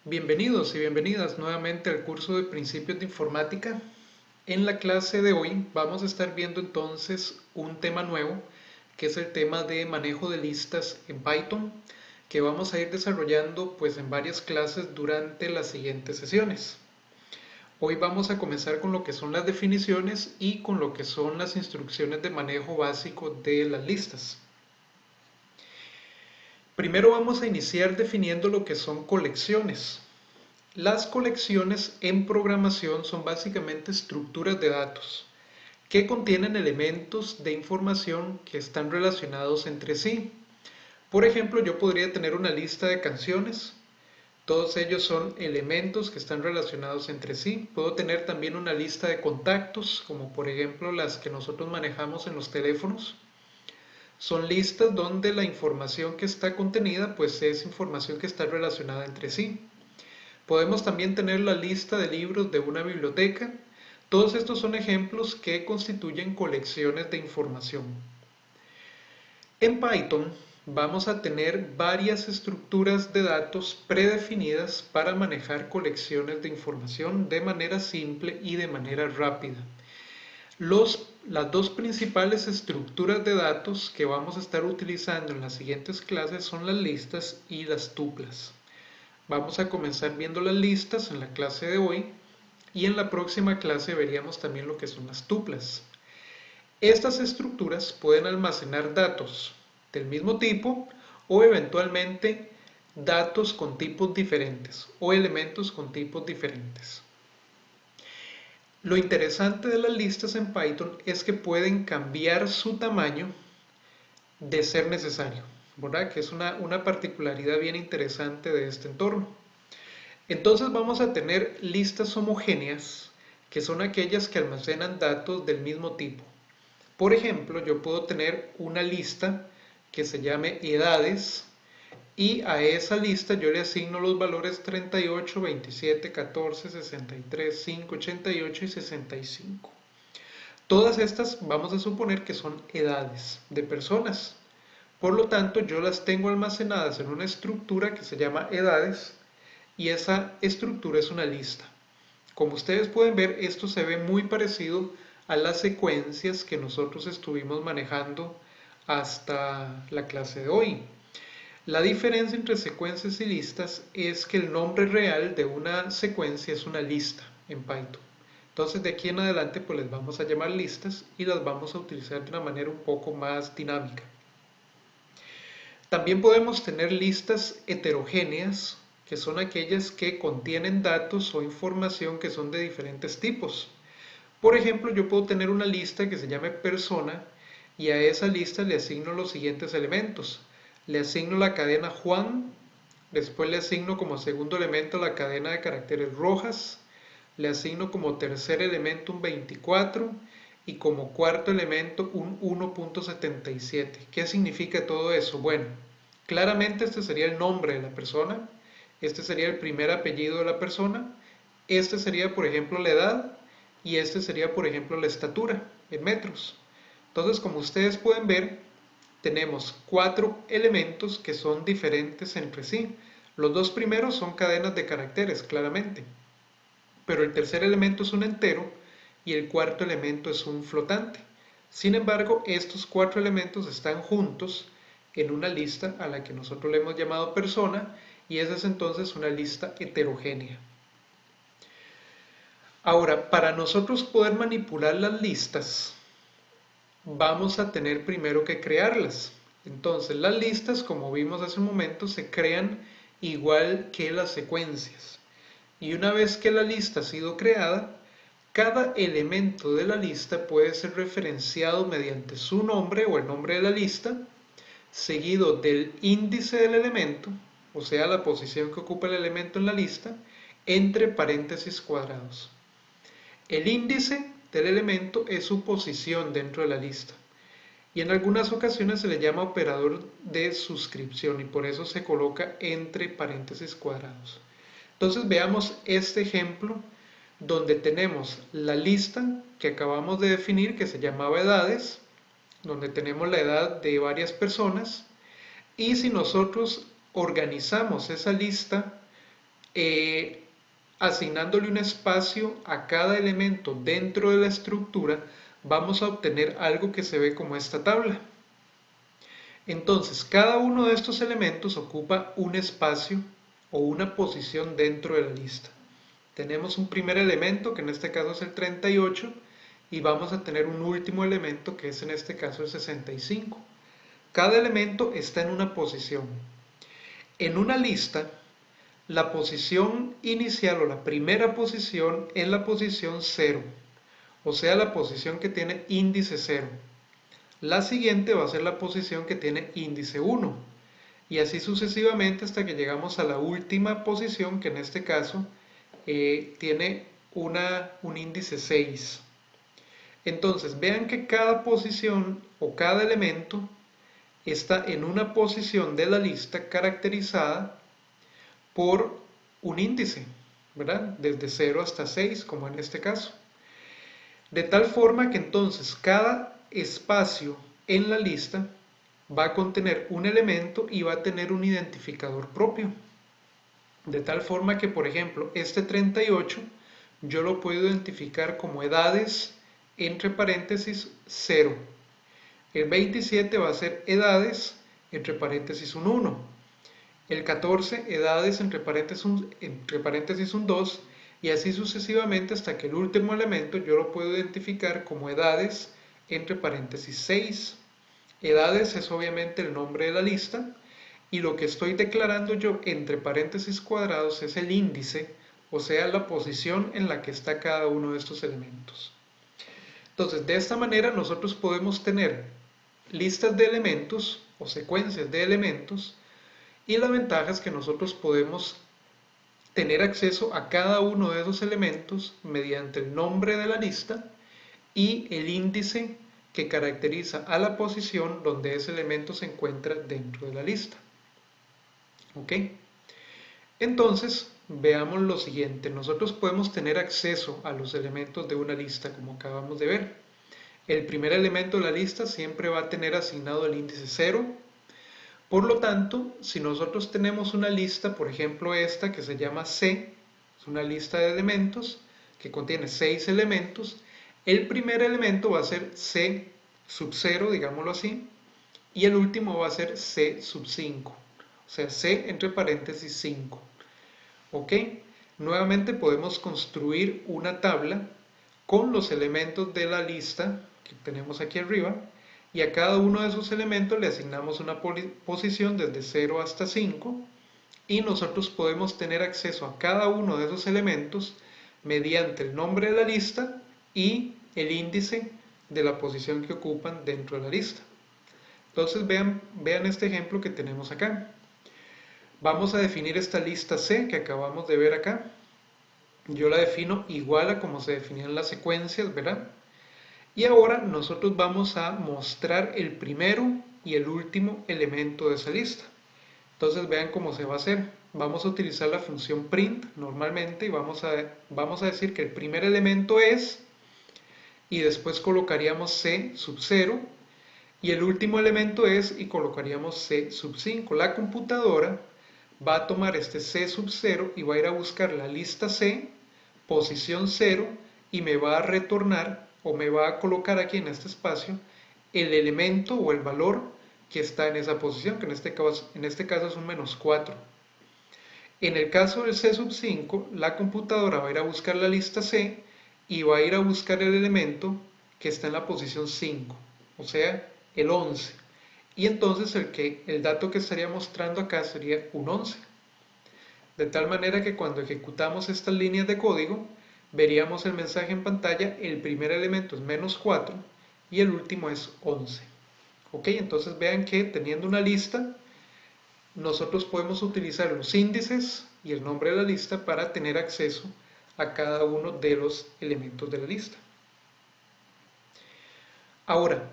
Bienvenidos y bienvenidas nuevamente al curso de Principios de Informática. En la clase de hoy vamos a estar viendo entonces un tema nuevo, que es el tema de manejo de listas en Python, que vamos a ir desarrollando pues en varias clases durante las siguientes sesiones. Hoy vamos a comenzar con lo que son las definiciones y con lo que son las instrucciones de manejo básico de las listas. Primero vamos a iniciar definiendo lo que son colecciones. Las colecciones en programación son básicamente estructuras de datos que contienen elementos de información que están relacionados entre sí. Por ejemplo, yo podría tener una lista de canciones. Todos ellos son elementos que están relacionados entre sí. Puedo tener también una lista de contactos, como por ejemplo las que nosotros manejamos en los teléfonos. Son listas donde la información que está contenida pues es información que está relacionada entre sí. Podemos también tener la lista de libros de una biblioteca. Todos estos son ejemplos que constituyen colecciones de información. En Python vamos a tener varias estructuras de datos predefinidas para manejar colecciones de información de manera simple y de manera rápida. Las dos principales estructuras de datos que vamos a estar utilizando en las siguientes clases son las listas y las tuplas. Vamos a comenzar viendo las listas en la clase de hoy y en la próxima clase veríamos también lo que son las tuplas. Estas estructuras pueden almacenar datos del mismo tipo o eventualmente datos con tipos diferentes o elementos con tipos diferentes. Lo interesante de las listas en Python es que pueden cambiar su tamaño de ser necesario, ¿verdad? Que es una particularidad bien interesante de este entorno. Entonces vamos a tener listas homogéneas, que son aquellas que almacenan datos del mismo tipo. Por ejemplo, yo puedo tener una lista que se llame edades y a esa lista yo le asigno los valores 38, 27, 14, 63, 5, 88 y 65. Todas estas vamos a suponer que son edades de personas. Por lo tanto, yo las tengo almacenadas en una estructura que se llama edades y esa estructura es una lista. Como ustedes pueden ver, esto se ve muy parecido a las secuencias que nosotros estuvimos manejando hasta la clase de hoy. La diferencia entre secuencias y listas es que el nombre real de una secuencia es una lista en Python. Entonces de aquí en adelante pues les vamos a llamar listas y las vamos a utilizar de una manera un poco más dinámica. También podemos tener listas heterogéneas, que son aquellas que contienen datos o información que son de diferentes tipos. Por ejemplo, yo puedo tener una lista que se llame persona y a esa lista le asigno los siguientes elementos. Le asigno la cadena Juan, después le asigno como segundo elemento la cadena de caracteres rojas, le asigno como tercer elemento un 24 y como cuarto elemento un 1.77. ¿Qué significa todo eso? Bueno, claramente este sería el nombre de la persona, este sería el primer apellido de la persona, este sería por ejemplo la edad y este sería por ejemplo la estatura en metros. Entonces, como ustedes pueden ver, tenemos cuatro elementos que son diferentes entre sí. Los dos primeros son cadenas de caracteres, claramente, pero el tercer elemento es un entero y el cuarto elemento es un flotante. Sin embargo, estos cuatro elementos están juntos en una lista a la que nosotros le hemos llamado persona y esa es entonces una lista heterogénea. Ahora, para nosotros poder manipular las listas, vamos a tener primero que crearlas. Entonces, las listas, como vimos hace un momento, se crean igual que las secuencias. Y una vez que la lista ha sido creada, cada elemento de la lista puede ser referenciado mediante su nombre o el nombre de la lista, seguido del índice del elemento, o sea, la posición que ocupa el elemento en la lista, entre paréntesis cuadrados. El índice del elemento es su posición dentro de la lista. Y en algunas ocasiones se le llama operador de suscripción y por eso se coloca entre paréntesis cuadrados. Entonces veamos este ejemplo donde tenemos la lista que acabamos de definir que se llamaba edades, donde tenemos la edad de varias personas y si nosotros organizamos esa lista asignándole un espacio a cada elemento dentro de la estructura, vamos a obtener algo que se ve como esta tabla. Entonces, cada uno de estos elementos ocupa un espacio o una posición dentro de la lista. Tenemos un primer elemento, que en este caso es el 38, y vamos a tener un último elemento, que es en este caso el 65. Cada elemento está en una posición. En una lista, la posición inicial o la primera posición es la posición 0, o sea, la posición que tiene índice 0. La siguiente va a ser la posición que tiene índice 1, y así sucesivamente hasta que llegamos a la última posición, que en este caso tiene un índice 6. Entonces, vean que cada posición o cada elemento está en una posición de la lista caracterizada por un índice, ¿verdad? Desde 0 hasta 6, como en este caso. De tal forma que entonces cada espacio en la lista va a contener un elemento y va a tener un identificador propio. De tal forma que, por ejemplo, este 38 yo lo puedo identificar como edades entre paréntesis 0. El 27 va a ser edades entre paréntesis un 1. El 14, edades entre paréntesis un 2, y así sucesivamente hasta que el último elemento yo lo puedo identificar como edades entre paréntesis 6. Edades es obviamente el nombre de la lista, y lo que estoy declarando yo entre paréntesis cuadrados es el índice, o sea, la posición en la que está cada uno de estos elementos. Entonces, de esta manera nosotros podemos tener listas de elementos o secuencias de elementos, y la ventaja es que nosotros podemos tener acceso a cada uno de esos elementos mediante el nombre de la lista y el índice que caracteriza a la posición donde ese elemento se encuentra dentro de la lista. ¿Ok? Entonces, veamos lo siguiente. Nosotros podemos tener acceso a los elementos de una lista, como acabamos de ver. El primer elemento de la lista siempre va a tener asignado el índice 0. Por lo tanto, si nosotros tenemos una lista, por ejemplo esta que se llama C, es una lista de elementos que contiene 6 elementos, el primer elemento va a ser C sub 0, digámoslo así, y el último va a ser C sub 5, o sea, C entre paréntesis 5. ¿Ok? Nuevamente podemos construir una tabla con los elementos de la lista que tenemos aquí arriba, y a cada uno de esos elementos le asignamos una posición desde 0 hasta 5, y nosotros podemos tener acceso a cada uno de esos elementos mediante el nombre de la lista y el índice de la posición que ocupan dentro de la lista. Entonces vean este ejemplo que tenemos acá. Vamos a definir esta lista C que acabamos de ver acá. Yo la defino igual a como se definían las secuencias, ¿verdad? Y ahora nosotros vamos a mostrar el primero y el último elemento de esa lista. Entonces vean cómo se va a hacer. Vamos a utilizar la función print normalmente y vamos a decir que el primer elemento es, y después colocaríamos C sub 0, y el último elemento es, y colocaríamos C sub 5. La computadora va a tomar este C sub 0 y va a ir a buscar la lista C, posición 0, y me va a retornar o me va a colocar aquí en este espacio el elemento o el valor que está en esa posición, que en este caso es un -4. En el caso del C sub 5, la computadora va a ir a buscar la lista C y va a ir a buscar el elemento que está en la posición 5, o sea, el 11. Y entonces el dato que estaría mostrando acá sería un 11. De tal manera que cuando ejecutamos estas líneas de código, veríamos el mensaje en pantalla: el primer elemento es -4 y el último es 11. Ok, entonces vean que teniendo una lista, nosotros podemos utilizar los índices y el nombre de la lista para tener acceso a cada uno de los elementos de la lista. Ahora,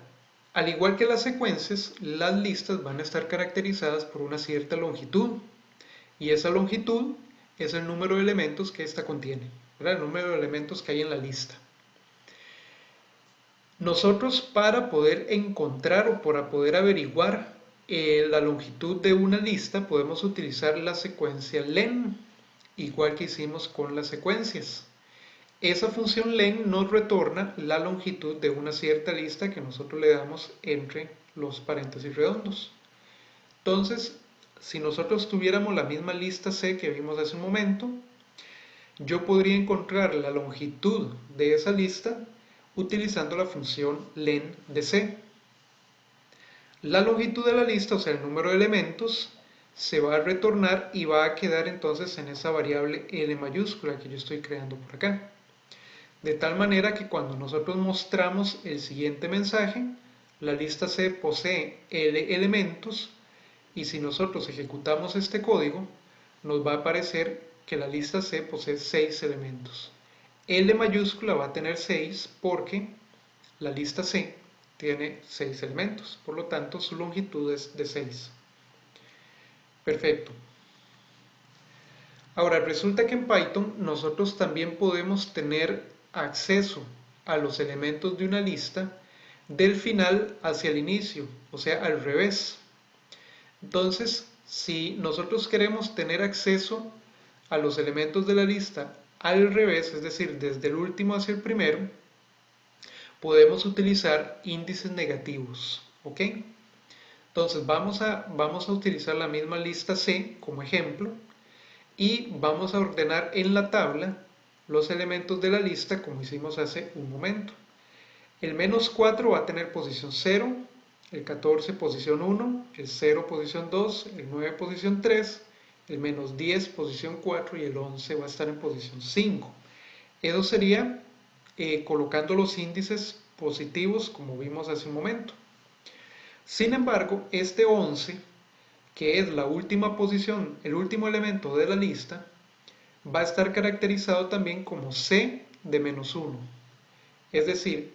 al igual que las secuencias, las listas van a estar caracterizadas por una cierta longitud, y esa longitud es el número de elementos que ésta contiene, ¿verdad? El número de elementos que hay en la lista. Nosotros, para poder encontrar o para poder averiguar la longitud de una lista, podemos utilizar la secuencia len. igual que hicimos con las secuencias. Esa función len nos retorna la longitud de una cierta lista que nosotros le damos entre los paréntesis redondos. Entonces, si nosotros tuviéramos la misma lista C que vimos hace un momento, yo podría encontrar la longitud de esa lista utilizando la función len de C. La longitud de la lista, o sea, el número de elementos, se va a retornar y va a quedar entonces en esa variable L mayúscula que yo estoy creando por acá. De tal manera que cuando nosotros mostramos el siguiente mensaje, la lista C posee L elementos y si nosotros ejecutamos este código, nos va a aparecer que la lista C posee 6 elementos. L mayúscula va a tener 6 porque la lista C tiene 6 elementos, por lo tanto su longitud es de 6. Perfecto. Ahora resulta que en Python nosotros también podemos tener acceso a los elementos de una lista del final hacia el inicio, o sea, al revés. Entonces, si nosotros queremos tener acceso a los elementos de la lista al revés, es decir, desde el último hacia el primero, podemos utilizar índices negativos, ¿ok? Entonces vamos a utilizar la misma lista C como ejemplo y vamos a ordenar en la tabla los elementos de la lista como hicimos hace un momento. El menos 4 va a tener posición 0, el 14 posición 1, el 0 posición 2, el 9 posición 3, el menos 10 posición 4 y el 11 va a estar en posición 5. Eso sería colocando los índices positivos como vimos hace un momento. Sin embargo, este 11, que es la última posición, el último elemento de la lista, va a estar caracterizado también como C de menos 1. Es decir,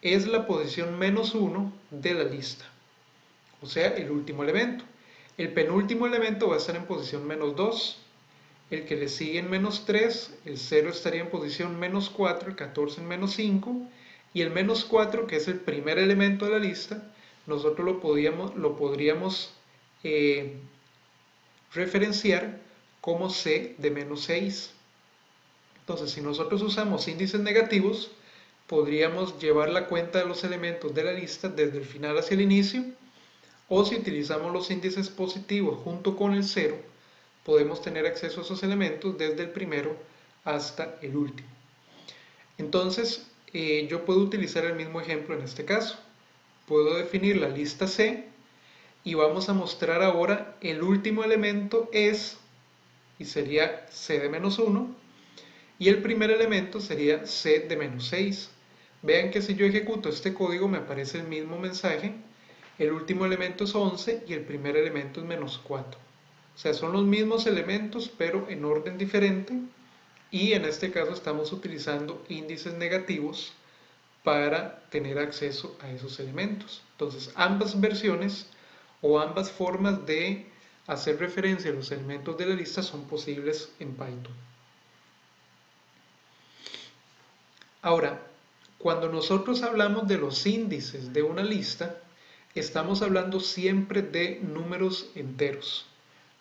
es la posición menos 1 de la lista. O sea, el último elemento. El penúltimo elemento va a estar en posición menos 2. El que le sigue en menos 3, el 0 estaría en posición menos 4, el 14 en menos 5. Y el menos 4, que es el primer elemento de la lista, nosotros lo podríamos referenciar como C de menos 6. Entonces, si nosotros usamos índices negativos, podríamos llevar la cuenta de los elementos de la lista desde el final hacia el inicio, o si utilizamos los índices positivos junto con el 0, podemos tener acceso a esos elementos desde el primero hasta el último. Entonces, yo puedo utilizar el mismo ejemplo en este caso. Puedo definir la lista C y vamos a mostrar ahora el último elemento es, y sería C de menos 1, y el primer elemento sería C de menos 6. Vean que si yo ejecuto este código me aparece el mismo mensaje, el último elemento es 11 y el primer elemento es menos 4. O sea, son los mismos elementos pero en orden diferente y en este caso estamos utilizando índices negativos para tener acceso a esos elementos. Entonces, ambas versiones o ambas formas de hacer referencia a los elementos de la lista son posibles en Python. Ahora, cuando nosotros hablamos de los índices de una lista, estamos hablando siempre de números enteros.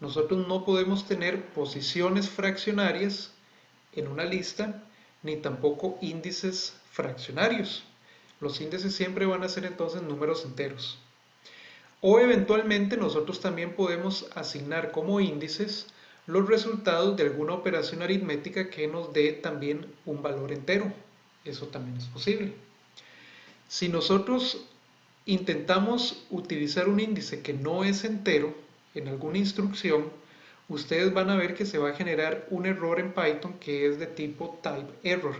Nosotros no podemos tener posiciones fraccionarias en una lista, ni tampoco índices fraccionarios. Los índices siempre van a ser entonces números enteros. O eventualmente nosotros también podemos asignar como índices los resultados de alguna operación aritmética que nos dé también un valor entero. Eso también es posible. Si nosotros intentamos utilizar un índice que no es entero en alguna instrucción, ustedes van a ver que se va a generar un error en Python que es de tipo type error.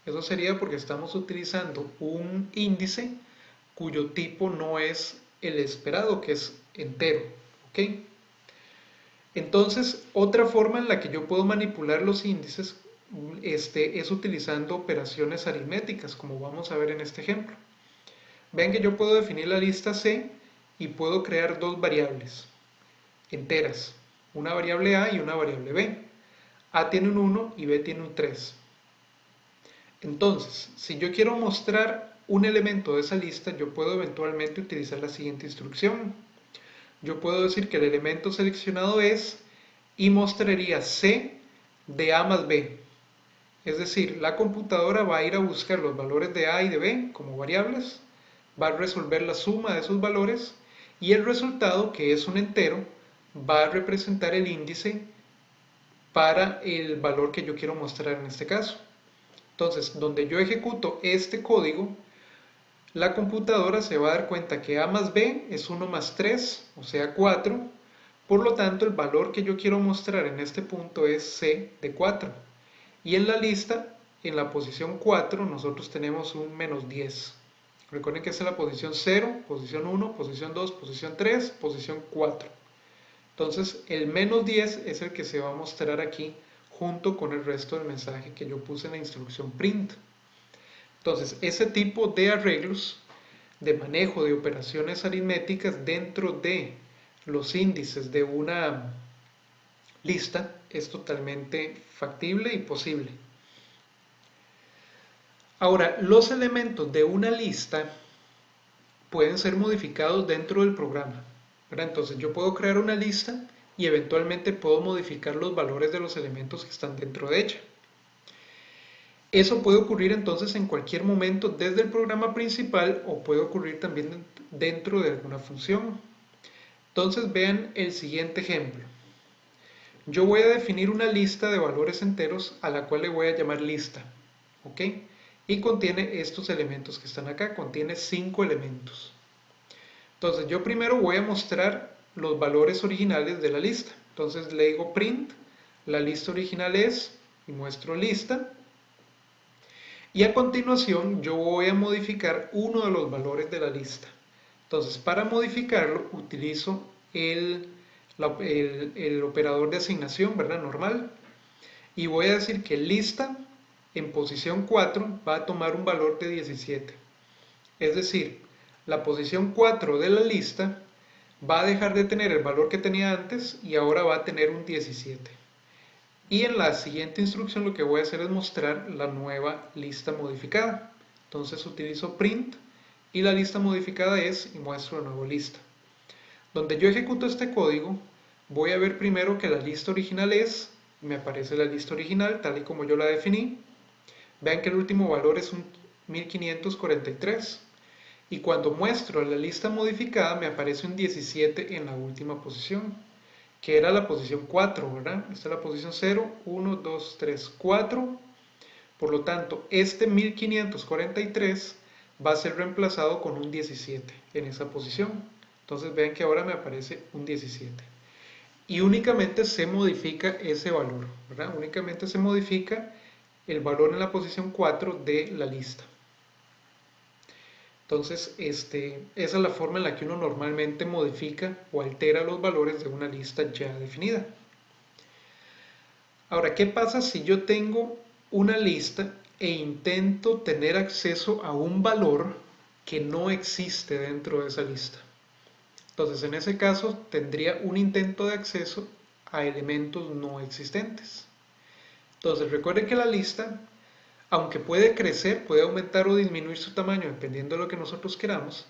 Eso sería porque estamos utilizando un índice cuyo tipo no es el esperado, que es entero. ¿Ok? Entonces, otra forma en la que yo puedo manipular los índices es utilizando operaciones aritméticas, como vamos a ver en este ejemplo. Vean que yo puedo definir la lista C y puedo crear dos variables enteras, una variable A y una variable B. A tiene un 1 y B tiene un 3. Entonces, si yo quiero mostrar un elemento de esa lista, yo puedo eventualmente utilizar la siguiente instrucción. Yo puedo decir que el elemento seleccionado es y mostraría C de A más B. Es decir, la computadora va a ir a buscar los valores de A y de B como variables, va a resolver la suma de esos valores y el resultado, que es un entero, va a representar el índice para el valor que yo quiero mostrar en este caso. Entonces, donde yo ejecuto este código, la computadora se va a dar cuenta que A más B es 1 más 3, o sea 4. Por lo tanto, el valor que yo quiero mostrar en este punto es C de 4. Y en la lista, en la posición 4, nosotros tenemos un menos 10. Recuerden que esta es la posición 0, posición 1, posición 2, posición 3, posición 4. Entonces, el menos 10 es el que se va a mostrar aquí junto con el resto del mensaje que yo puse en la instrucción print. Entonces, ese tipo de arreglos de manejo de operaciones aritméticas dentro de los índices de una lista es totalmente factible y posible. Ahora, los elementos de una lista pueden ser modificados dentro del programa, ¿verdad? Entonces yo puedo crear una lista y eventualmente puedo modificar los valores de los elementos que están dentro de ella. Eso puede ocurrir entonces en cualquier momento desde el programa principal o puede ocurrir también dentro de alguna función. Entonces vean el siguiente ejemplo. Yo voy a definir una lista de valores enteros a la cual le voy a llamar lista, ¿ok? Y contiene estos elementos que están acá, contiene 5 elementos. Entonces yo primero voy a mostrar los valores originales de la lista. Entonces le digo print, la lista original es, y muestro lista. Y a continuación yo voy a modificar uno de los valores de la lista. Entonces para modificarlo utilizo el operador de asignación, ¿verdad? Normal. Y voy a decir que lista en posición 4 va a tomar un valor de 17. Es decir, la posición 4 de la lista va a dejar de tener el valor que tenía antes y ahora va a tener un 17. Y en la siguiente instrucción lo que voy a hacer es mostrar la nueva lista modificada. Entonces utilizo print y la lista modificada es y muestro la nueva lista. Donde yo ejecuto este código, voy a ver primero que la lista original es, me aparece la lista original tal y como yo la definí. Vean que el último valor es un 1543. Y cuando muestro la lista modificada me aparece un 17 en la última posición, que era la posición 4, ¿verdad? Esta es la posición 0, 1, 2, 3, 4. Por lo tanto, este 1543 va a ser reemplazado con un 17 en esa posición. Entonces vean que ahora me aparece un 17. Y únicamente se modifica ese valor, ¿verdad? Únicamente se modifica el valor en la posición 4 de la lista. Entonces, esa es la forma en la que uno normalmente modifica o altera los valores de una lista ya definida. Ahora, ¿qué pasa si yo tengo una lista e intento tener acceso a un valor que no existe dentro de esa lista? Entonces, en ese caso, tendría un intento de acceso a elementos no existentes. Entonces, recuerden que la lista, aunque puede crecer, puede aumentar o disminuir su tamaño dependiendo de lo que nosotros queramos,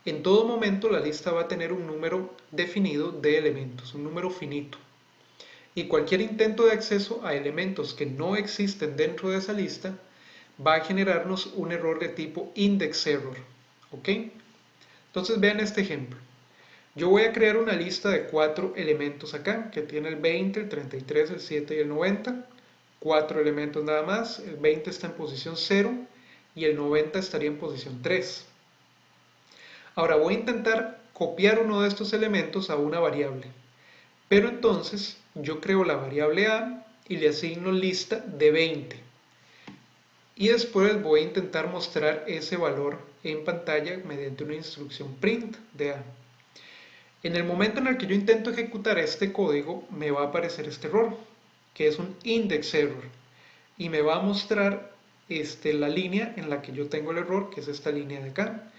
en todo momento la lista va a tener un número definido de elementos, un número finito. Y cualquier intento de acceso a elementos que no existen dentro de esa lista va a generarnos un error de tipo index error. ¿Ok? Entonces vean este ejemplo. Yo voy a crear una lista de 4 elementos acá, que tiene el 20, el 33, el 7 y el 90. 4 elementos nada más, el 20 está en posición 0 y el 90 estaría en posición 3. Ahora voy a intentar copiar uno de estos elementos a una variable, pero entonces yo creo la variable A y le asigno lista de 20. Y después voy a intentar mostrar ese valor en pantalla mediante una instrucción print de A. En el momento en el que yo intento ejecutar este código, me va a aparecer este error, que es un index error, y me va a mostrar la línea en la que yo tengo el error, que es esta línea de acá,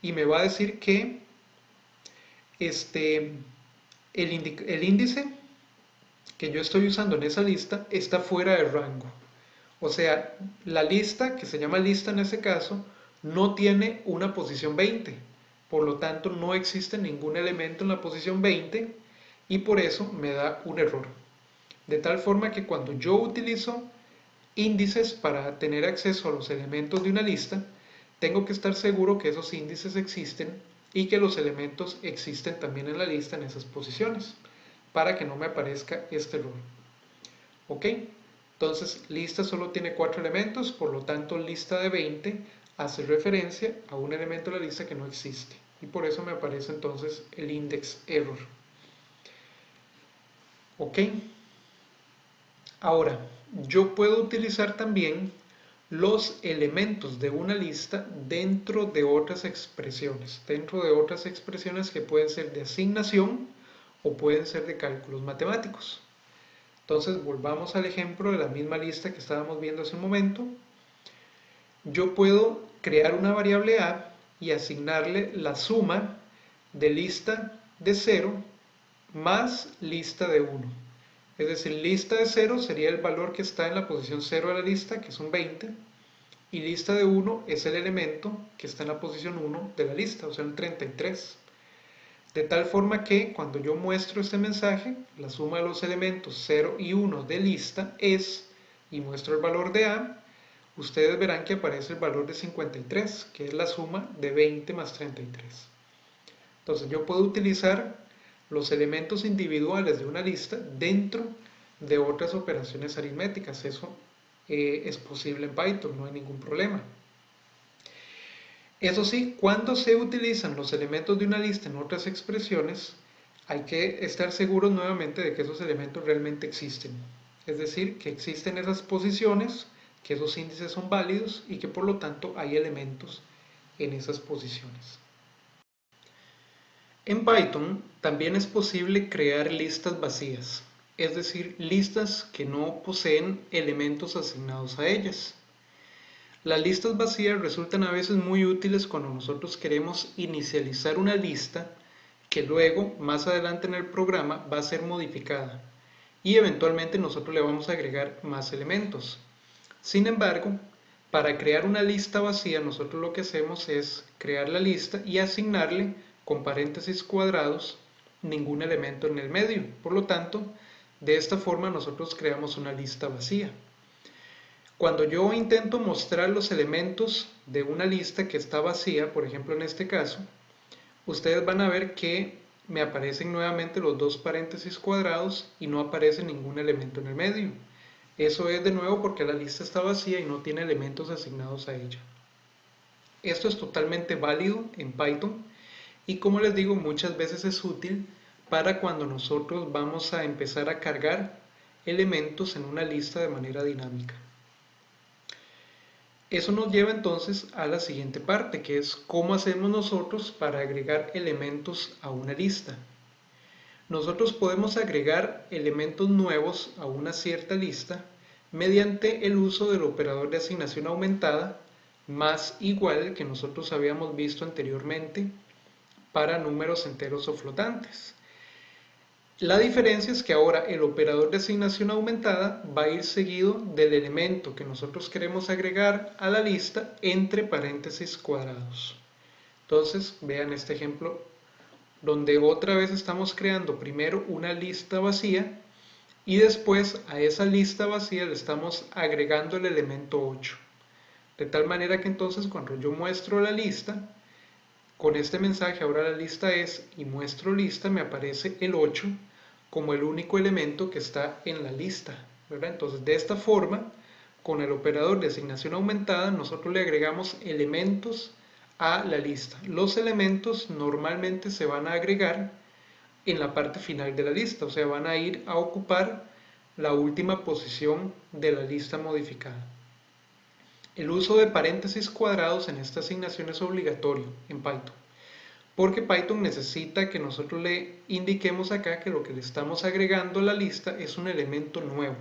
y me va a decir que el índice que yo estoy usando en esa lista está fuera de rango. O sea, la lista, que se llama lista en ese caso, no tiene una posición 20. Por lo tanto, no existe ningún elemento en la posición 20 y por eso me da un error. De tal forma que cuando yo utilizo índices para tener acceso a los elementos de una lista, tengo que estar seguro que esos índices existen y que los elementos existen también en la lista en esas posiciones, para que no me aparezca este error. ¿Ok? Entonces, lista solo tiene 4 elementos, por lo tanto, lista de 20 hace referencia a un elemento de la lista que no existe. Y por eso me aparece entonces el index error. ¿Ok? Ahora, yo puedo utilizar también los elementos de una lista dentro de otras expresiones, que pueden ser de asignación o pueden ser de cálculos matemáticos. Entonces, volvamos al ejemplo de la misma lista que estábamos viendo hace un momento. Yo puedo crear una variable a y asignarle la suma de lista de 0 más lista de 1. Es decir, lista de 0 sería el valor que está en la posición 0 de la lista, que es un 20, y lista de 1 es el elemento que está en la posición 1 de la lista, o sea, un 33. De tal forma que cuando yo muestro este mensaje, la suma de los elementos 0 y 1 de lista es, y muestro el valor de A, ustedes verán que aparece el valor de 53, que es la suma de 20 más 33. Entonces yo puedo utilizar los elementos individuales de una lista dentro de otras operaciones aritméticas. Eso es posible en Python, no hay ningún problema. Eso sí, cuando se utilizan los elementos de una lista en otras expresiones, hay que estar seguros nuevamente de que esos elementos realmente existen. Es decir, que existen esas posiciones, que esos índices son válidos y que por lo tanto hay elementos en esas posiciones. En Python también es posible crear listas vacías, es decir, listas que no poseen elementos asignados a ellas. Las listas vacías resultan a veces muy útiles cuando nosotros queremos inicializar una lista que luego, más adelante en el programa, va a ser modificada y eventualmente nosotros le vamos a agregar más elementos. Sin embargo, para crear una lista vacía, nosotros lo que hacemos es crear la lista y asignarle con paréntesis cuadrados ningún elemento en el medio. Por lo tanto, de esta forma nosotros creamos una lista vacía. Cuando yo intento mostrar los elementos de una lista que está vacía, por ejemplo en este caso, ustedes van a ver que me aparecen nuevamente los dos paréntesis cuadrados y no aparece ningún elemento en el medio. Eso es de nuevo porque la lista está vacía y no tiene elementos asignados a ella. Esto es totalmente válido en Python y como les digo, muchas veces es útil para cuando nosotros vamos a empezar a cargar elementos en una lista de manera dinámica. Eso nos lleva entonces a la siguiente parte, que es cómo hacemos nosotros para agregar elementos a una lista. Nosotros podemos agregar elementos nuevos a una cierta lista mediante el uso del operador de asignación aumentada más igual que nosotros habíamos visto anteriormente para números enteros o flotantes. La diferencia es que ahora el operador de asignación aumentada va a ir seguido del elemento que nosotros queremos agregar a la lista entre paréntesis cuadrados. Entonces, vean este ejemplo donde otra vez estamos creando primero una lista vacía y después a esa lista vacía le estamos agregando el elemento 8. De tal manera que entonces cuando yo muestro la lista, con este mensaje ahora la lista es y muestro lista, me aparece el 8 como el único elemento que está en la lista, ¿verdad? Entonces de esta forma, con el operador de asignación aumentada, nosotros le agregamos elementos a la lista. Los elementos normalmente se van a agregar en la parte final de la lista, o sea, van a ir a ocupar la última posición de la lista modificada. El uso de paréntesis cuadrados en esta asignación es obligatorio en Python, porque Python necesita que nosotros le indiquemos acá que lo que le estamos agregando a la lista es un elemento nuevo.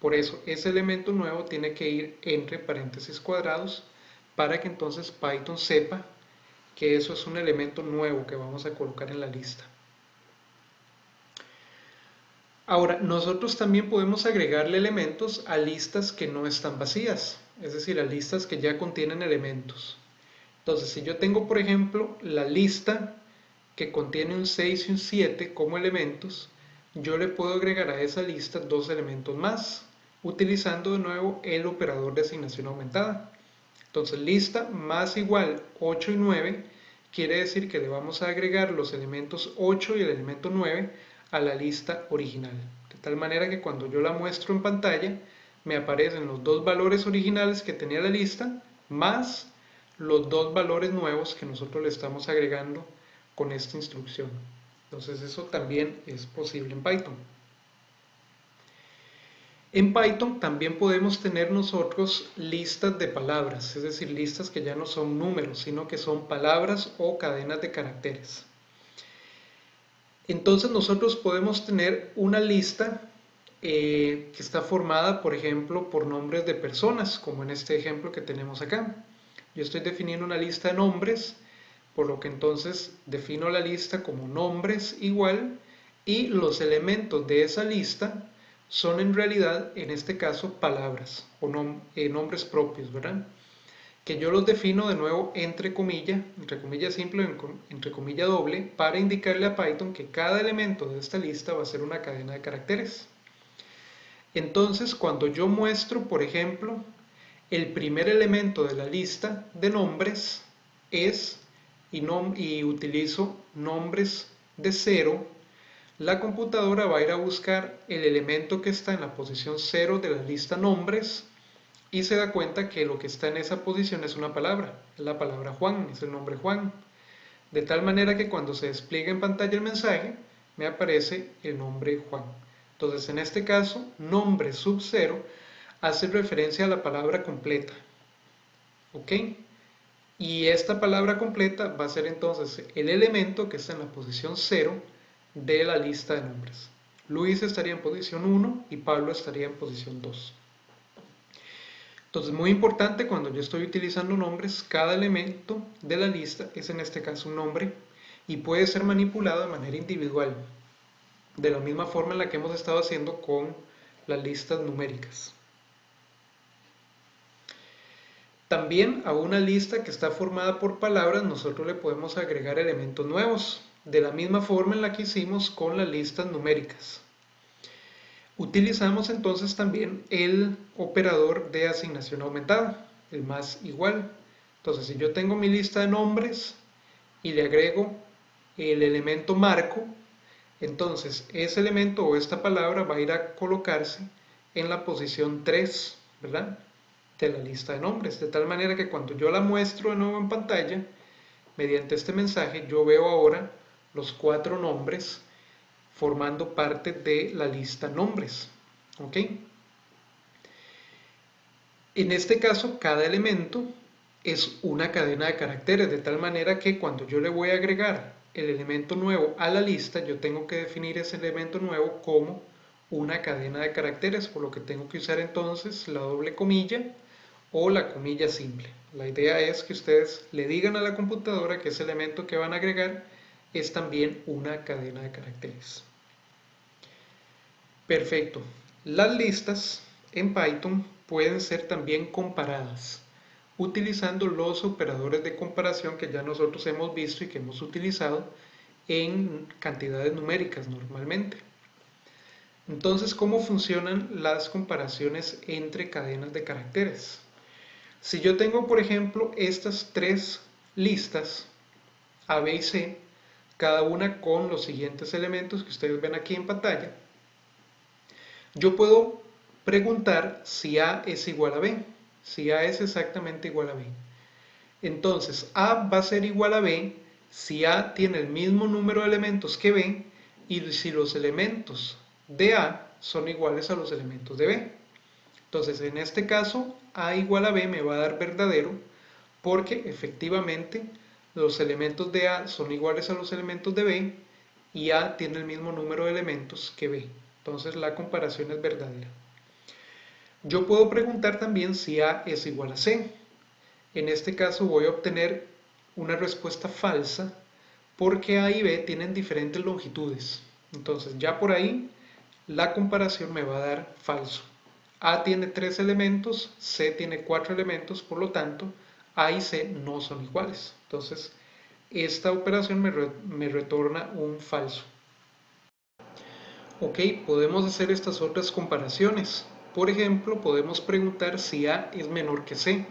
Por eso, ese elemento nuevo tiene que ir entre paréntesis cuadrados para que entonces Python sepa que eso es un elemento nuevo que vamos a colocar en la lista. Ahora, nosotros también podemos agregarle elementos a listas que no están vacías, es decir, a listas que ya contienen elementos. Entonces, si yo tengo, por ejemplo, la lista que contiene un 6 y un 7 como elementos, yo le puedo agregar a esa lista dos elementos más, utilizando de nuevo el operador de asignación aumentada. Entonces, lista más igual 8 y 9 quiere decir que le vamos a agregar los elementos 8 y el elemento 9 a la lista original. De tal manera que cuando yo la muestro en pantalla, me aparecen los dos valores originales que tenía la lista, más los dos valores nuevos que nosotros le estamos agregando con esta instrucción. Entonces, eso también es posible en Python. En Python también podemos tener nosotros listas de palabras, es decir, listas que ya no son números, sino que son palabras o cadenas de caracteres. Entonces nosotros podemos tener una lista que está formada, por ejemplo, por nombres de personas, como en este ejemplo que tenemos acá. Yo estoy definiendo una lista de nombres, por lo que entonces defino la lista como nombres igual, y los elementos de esa lista son en realidad, en este caso, palabras o nombres propios, ¿verdad? Que yo los defino de nuevo entre comilla simple, entre comilla doble, para indicarle a Python que cada elemento de esta lista va a ser una cadena de caracteres. Entonces, cuando yo muestro, por ejemplo, el primer elemento de la lista de nombres es, y utilizo nombres de 0, la computadora va a ir a buscar el elemento que está en la posición 0 de la lista nombres y se da cuenta que lo que está en esa posición es una palabra, es la palabra Juan, es el nombre Juan. De tal manera que cuando se despliega en pantalla el mensaje, me aparece el nombre Juan. Entonces, en este caso, nombre sub 0 hace referencia a la palabra completa. ¿Ok? Y esta palabra completa va a ser entonces el elemento que está en la posición 0 de la lista de nombres. Luis estaría en posición 1 y Pablo estaría en posición 2. Entonces, muy importante cuando yo estoy utilizando nombres, cada elemento de la lista es en este caso un nombre y puede ser manipulado de manera individual, de la misma forma en la que hemos estado haciendo con las listas numéricas. También a una lista que está formada por palabras nosotros le podemos agregar elementos nuevos, de la misma forma en la que hicimos con las listas numéricas. Utilizamos entonces también el operador de asignación aumentada, el más igual. Entonces, si yo tengo mi lista de nombres y le agrego el elemento marco, entonces ese elemento o esta palabra va a ir a colocarse en la posición 3, ¿verdad?, de la lista de nombres, de tal manera que cuando yo la muestro de nuevo en pantalla, mediante este mensaje, yo veo ahora los 4 nombres formando parte de la lista nombres. ¿Ok? En este caso, cada elemento es una cadena de caracteres, de tal manera que cuando yo le voy a agregar el elemento nuevo a la lista, yo tengo que definir ese elemento nuevo como una cadena de caracteres, por lo que tengo que usar entonces la doble comilla o la comilla simple. La idea es que ustedes le digan a la computadora que ese elemento que van a agregar es también una cadena de caracteres. Perfecto. Las listas en Python pueden ser también comparadas utilizando los operadores de comparación que ya nosotros hemos visto y que hemos utilizado en cantidades numéricas normalmente. Entonces, ¿cómo funcionan las comparaciones entre cadenas de caracteres? Si yo tengo, por ejemplo, estas tres listas, A, B y C, cada una con los siguientes elementos que ustedes ven aquí en pantalla, yo puedo preguntar si A es igual a B, si A es exactamente igual a B. Entonces, A va a ser igual a B si A tiene el mismo número de elementos que B y si los elementos de A son iguales a los elementos de B. Entonces, en este caso, A igual a B me va a dar verdadero porque efectivamente los elementos de A son iguales a los elementos de B y A tiene el mismo número de elementos que B. Entonces la comparación es verdadera. Yo puedo preguntar también si A es igual a C. En este caso voy a obtener una respuesta falsa porque A y B tienen diferentes longitudes. Entonces ya por ahí la comparación me va a dar falso. A tiene 3 elementos, C tiene 4 elementos, por lo tanto A y C no son iguales. Entonces esta operación me retorna un falso. Ok, podemos hacer estas otras comparaciones. Por ejemplo, podemos preguntar si A es menor que C.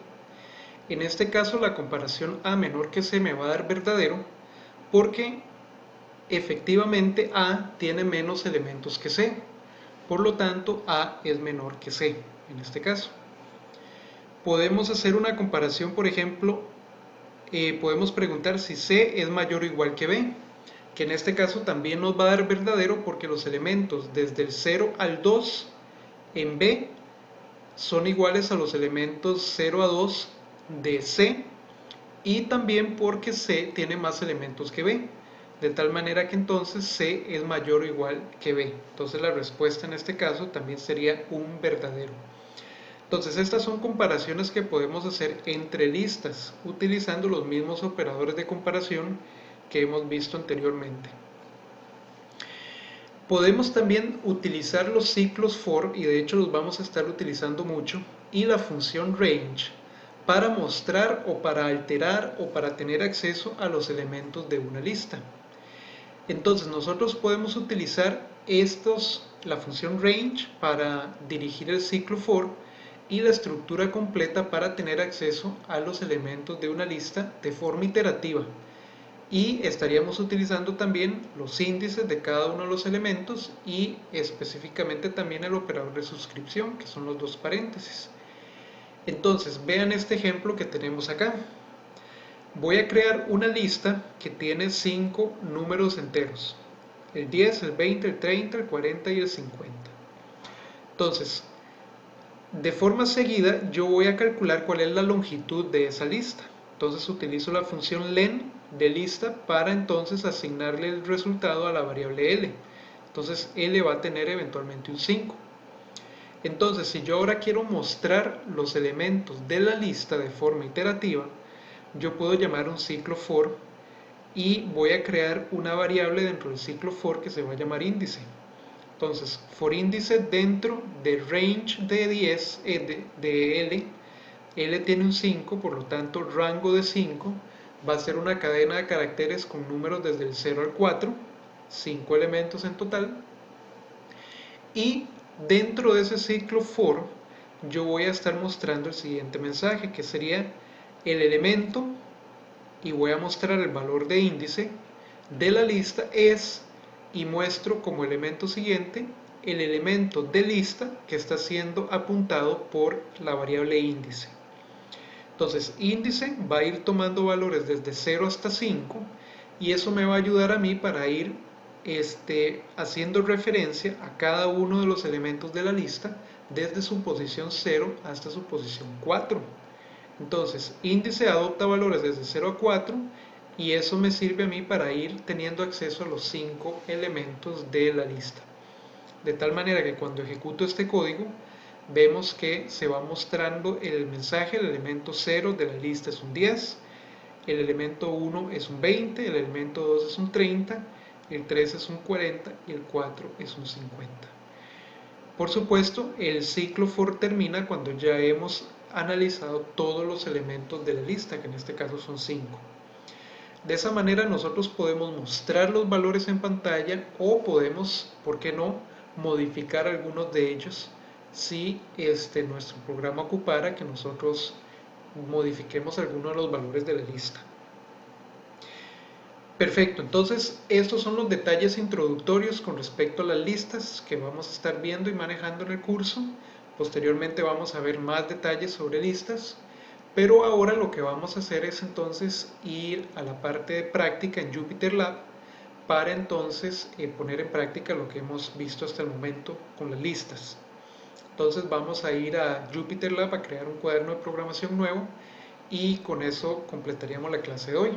En este caso, la comparación A menor que C me va a dar verdadero porque efectivamente A tiene menos elementos que C. Por lo tanto, A es menor que C en este caso. Podemos hacer una comparación, por ejemplo, podemos preguntar si C es mayor o igual que B, que en este caso también nos va a dar verdadero porque los elementos desde el 0 al 2 en B son iguales a los elementos 0 a 2 de C, y también porque C tiene más elementos que B, de tal manera que entonces C es mayor o igual que B. Entonces la respuesta en este caso también sería un verdadero. Entonces estas son comparaciones que podemos hacer entre listas utilizando los mismos operadores de comparación que hemos visto anteriormente. Podemos también utilizar los ciclos for, y de hecho los vamos a estar utilizando mucho, y la función range para mostrar o para alterar o para tener acceso a los elementos de una lista. Entonces nosotros podemos utilizar la función range para dirigir el ciclo for y la estructura completa para tener acceso a los elementos de una lista de forma iterativa. Y estaríamos utilizando también los índices de cada uno de los elementos y específicamente también el operador de suscripción, que son los dos paréntesis. Entonces, vean este ejemplo que tenemos acá. Voy a crear una lista que tiene 5 números enteros: el 10, el 20, el 30, el 40 y el 50. Entonces, de forma seguida yo voy a calcular cuál es la longitud de esa lista. Entonces utilizo la función len de lista para entonces asignarle el resultado a la variable L. Entonces L va a tener eventualmente un 5. Entonces, si yo ahora quiero mostrar los elementos de la lista de forma iterativa, yo puedo llamar un ciclo for y voy a crear una variable dentro del ciclo for que se va a llamar índice. Entonces, for índice dentro de range de 10 de L, L tiene un 5, por lo tanto rango de 5 va a ser una cadena de caracteres con números desde el 0 al 4, 5 elementos en total. Y dentro de ese ciclo for yo voy a estar mostrando el siguiente mensaje, que sería el elemento, y voy a mostrar el valor de índice de la lista es, y muestro como elemento siguiente el elemento de lista que está siendo apuntado por la variable índice. Entonces índice va a ir tomando valores desde 0 hasta 5 y eso me va a ayudar a mí para ir haciendo referencia a cada uno de los elementos de la lista desde su posición 0 hasta su posición 4. Entonces índice adopta valores desde 0 a 4 y eso me sirve a mí para ir teniendo acceso a los 5 elementos de la lista. De tal manera que cuando ejecuto este código, vemos que se va mostrando el mensaje: el elemento 0 de la lista es un 10, el elemento 1 es un 20, el elemento 2 es un 30, el 3 es un 40 y el 4 es un 50. Por supuesto, el ciclo for termina cuando ya hemos analizado todos los elementos de la lista, que en este caso son 5. De esa manera nosotros podemos mostrar los valores en pantalla o podemos, ¿por qué no?, modificar algunos de ellos si nuestro programa ocupara que nosotros modifiquemos algunos de los valores de la lista. Perfecto, entonces estos son los detalles introductorios con respecto a las listas que vamos a estar viendo y manejando en el curso. Posteriormente vamos a ver más detalles sobre listas. Pero ahora lo que vamos a hacer es entonces ir a la parte de práctica en Jupyter Lab para entonces poner en práctica lo que hemos visto hasta el momento con las listas. Entonces vamos a ir a Jupyter Lab a crear un cuaderno de programación nuevo y con eso completaríamos la clase de hoy.